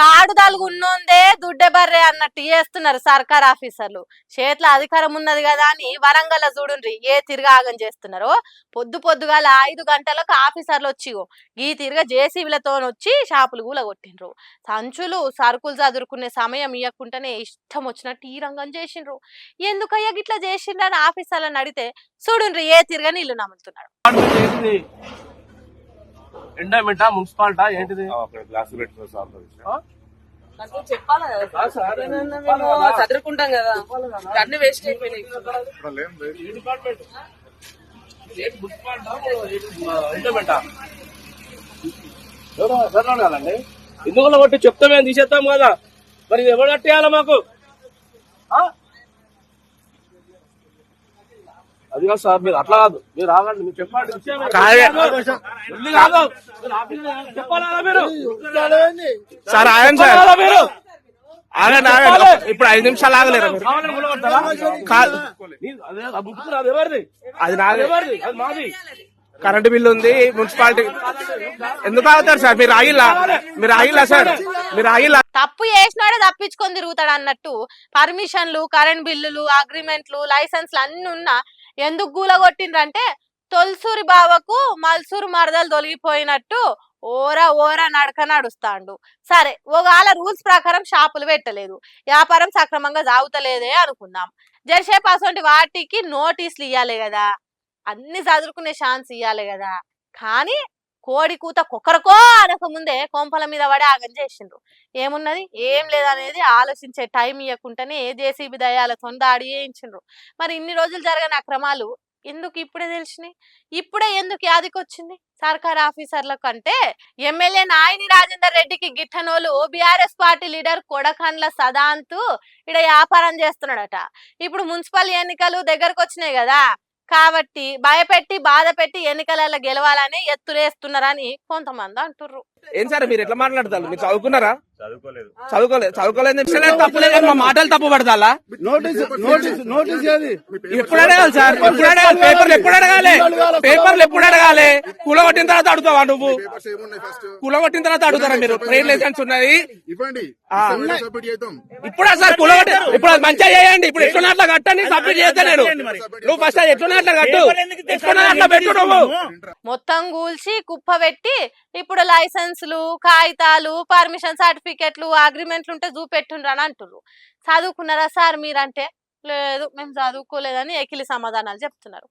తాడుదాలుగు ఉన్నోందే దుడ్డే బర్రె అన్నట్టు చేస్తున్నారు సర్కార్ ఆఫీసర్లు. చేతిలో అధికారం ఉన్నది కదా అని వరంగల్ చూడుండ్రి ఏ తిరగాగం చేస్తున్నారో. పొద్దుగాల 5 గంటలకు ఆఫీసర్లు వచ్చి ఈ తిరగ జేసీబీలతో వచ్చి షాపులు కూలగొట్టిండ్రు. సంచులు సరుకులు చదురుకునే సమయం ఇవ్వకుండానే ఇష్టం వచ్చినట్టు ఈ రంగం చేసిండ్రు. ఎందుకయ్యా గిట్లా చేసిండ్రని ఆఫీసర్లను అడిగితే చూడుండ్రి ఏ తిరగని ఇల్లు నమ్ముతున్నాడు. ఎండోమెంటా మున్సిపాలిటా ఏంటిది చెప్పాలా కదా చదువుకుంటాం కదా అన్ని వేస్ట్ అయిపోయినాయి. కదండి ఎందుకు కొట్టి చెప్తా మేము తీసేస్తాం కదా మరి ఎవరు కట్టేయాలి మాకు అది కాదు సార్ మీరు అట్లా కాదు మీరు ఆగండి మీరు చెప్పండి సార్ ఆగండి సార్ మీరు ఆగండి ఇప్పుడు 5 నిమిషాలు ఆగలేరు అది నాది అది మాది కరెంటు బిల్లు ఉంది మున్సిపాలిటీ ఎందుకు ఆగుతారు సార్ మీరు ఆగిల్లా సార్ మీరు ఆగిల్లా తప్పు చేసినాడే తప్పించుకొని తిరుగుతాడు అన్నట్టు పర్మిషన్లు కరెంట్ బిల్లులు అగ్రిమెంట్లు లైసెన్స్లు అన్ని ఉన్నా ఎందుకు గూలగొట్టిండ్రంటే తొలసూరి బావకు మల్సూరు మరదలు తొలగిపోయినట్టు ఓరా నడక నడుస్తాండు. సరే ఒకవేళ రూల్స్ ప్రకారం షాపులు పెట్టలేదు వ్యాపారం సక్రమంగా సాగుతలేదే అనుకుందాం. జరసేపు అసలు వాటికి నోటీసులు ఇవ్వాలి కదా అన్ని చదువుకునే ఛాన్స్ ఇవ్వాలి కదా. కానీ కోడి కూత కుక్కరకో అనక ముందే కొంపల మీద పడి ఆగం చేసిండ్రు. ఏమున్నది ఏం లేదనేది ఆలోచించే టైం ఇవ్వకుండానే జేసీబీ దయాలతో దాడి చేయించిండ్రు. మరి ఇన్ని రోజులు జరగని అక్రమాలు ఎందుకు ఇప్పుడే తెలిసినాయి? ఇప్పుడే ఎందుకు యాదికొచ్చింది సర్కార్ ఆఫీసర్ల కంటే? ఎమ్మెల్యే నాయని రాజేందర్ రెడ్డికి గిట్టనోలు బీఆర్ఎస్ పార్టీ లీడర్ కొడకండ్ల సదాంత్ ఇడ వ్యాపారం చేస్తున్నాడట. ఇప్పుడు మున్సిపల్ ఎన్నికలు దగ్గరకు వచ్చినాయి కదా కాబట్టి భయపెట్టి బాధ పెట్టి ఎన్నికలలో గెలవాలని ఎత్తులేస్తున్నారని కొంతమంది అంటుర్రు. ఏం సార్ మీరు ఎట్లా మాట్లాడతారు? మీరు చదువుకున్నారా? చదువుకోలేదు తప్పులేదు మా మాటలు తప్పు పడతాలా? ఎప్పుడు అడగాలి సార్? పేపర్లు ఎప్పుడు అడగాలి? కూలగొట్టిన తర్వాత అడుగుతావా నువ్వు? కూలగొట్టిన తర్వాత అడుగుతారా మీరు? ట్రైన్ లైసెన్స్ ఉన్నది ఇప్పుడా సార్? కూలగొట్టి ఇప్పుడు మంచిగా చేయండి. ఇప్పుడు ఎట్లున్నట్లా కట్టండి సబ్మిట్ చేస్తా నేను. నువ్వు ఫస్ట్ ఎట్లున్నట్లా కట్టు ఎట్లున్నట్లా పెట్టు. నువ్వు మొత్తం కూల్చి కుప్ప పెట్టి ఇప్పుడు లైసెన్సులు కాగితాలు పర్మిషన్ సర్టిఫికెట్లు అగ్రిమెంట్లు ఉంటే చూపెట్టుండ్రు అని అంటుర్రు. చదువుకున్నారా సార్ మీరంటే లేదు మేము చదువుకోలేదని ఎకిలి సమాధానాలు చెప్తున్నారు.